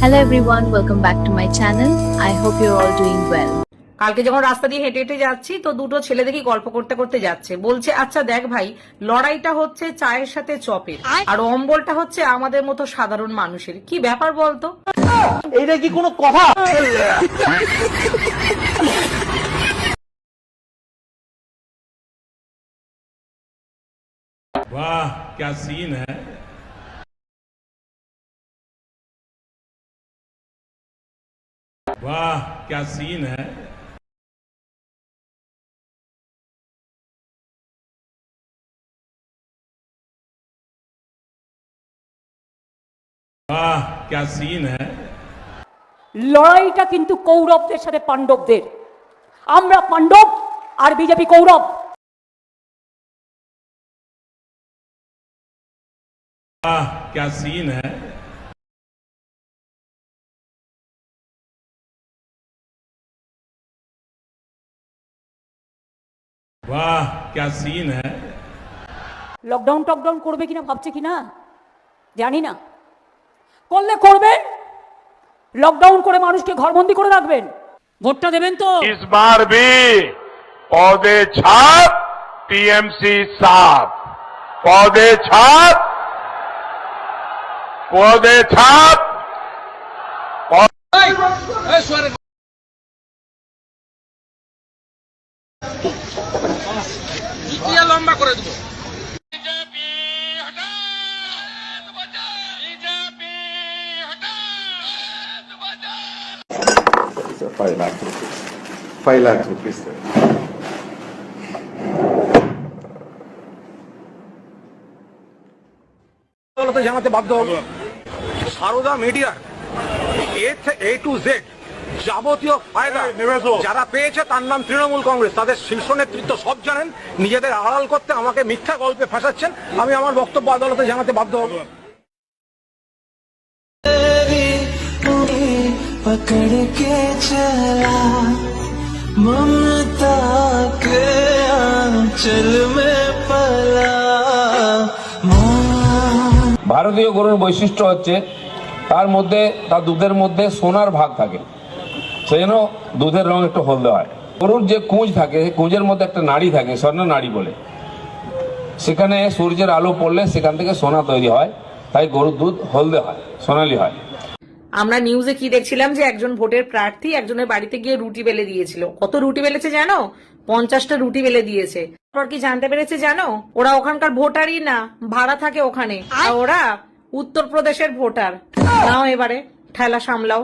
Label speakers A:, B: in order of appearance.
A: Hello everyone, welcome back to my channel. I hope you're all doing well.
B: কালকে যখন রাস্তা দিয়ে হেঁটে হেঁটে যাচ্ছি তো দুটো ছেলে দেখি গল্প করতে করতে যাচ্ছে, বলছে আচ্ছা দেখ ভাই, লড়াইটা হচ্ছে চায়ের সাথে চপের আর অম্বলটা হচ্ছে আমাদের মতো সাধারণ মানুষের। কি ব্যাপার বলতো?
C: এইটা কি কোনো কথা?
D: वाह क्या सीन है। वाह क्या सीन है। वाह क्या सीन है।
E: লড়াইটা কিন্তু কৌরবদের সাথে পাণ্ডবদের। আমরা পাণ্ডব আর বিজেপি কৌরব।
D: वाह क्या सीन है। वाह क्या सीन है।
E: লকডাউন টকডাউন করবে কিনা ভাবছে কিনা জানি না, করলে করবেন। লকডাউন করে মানুষকে ঘরবন্দি করে রাখবেন, ভোটটা দেবেন তো।
F: इस बार भी पौधे छाप टीएमसी साफ, पौधे छाप
G: লম্বা করে দেবো।
H: $5 lakh rupees.
C: আদালতে জানাতে বাধ্য হব। সারদা মিডিয়ার এ টু জেড যাবতীয় ফায়দা যারা পেয়েছে তার নাম তৃণমূল কংগ্রেস, তাদের শীর্ষ নেতৃত্ব সব জানেন। নিজেদের আড়াল করতে আমাকে মিথ্যা গল্পে ফাঁসাচ্ছেন। আমি আমার বক্তব্য আদালতে জানাতে বাধ্য হব।
I: पकड़ के चला ममता के आंचल में पला।
J: ভারতীয় গরুর বৈশিষ্ট্য হচ্ছে তার দুধের মধ্যে সোনার ভাগ থাকে, সেই জন্য দুধের রং একটু হলদে হয়। গরুর যে কুঁজ থাকে, কুঁজের মধ্যে একটা নাড়ি থাকে, স্বর্ণ নাড়ি বলে, সেখানে সূর্যের আলো পড়লে সেখান থেকে সোনা তৈরি হয়, তাই গরুর দুধ হলদে হয়, সোনালি হয়।
B: আমরা নিউজে কি দেখছিলাম যে একজন ভোটের প্রার্থী একজনের বাড়িতে গিয়ে রুটি বেলে দিয়েছিল। কত রুটি বেলেছে জানো? 50টা রুটি বেলে দিয়েছে। তারপর কি জানতে পেরেছে জানো? ওরা ওখানকার ভোটারই না, ভাড়া থাকে ওখানে, আর ওরা উত্তরপ্রদেশের ভোটার। নাও এবারে ঠেলা সামলাও।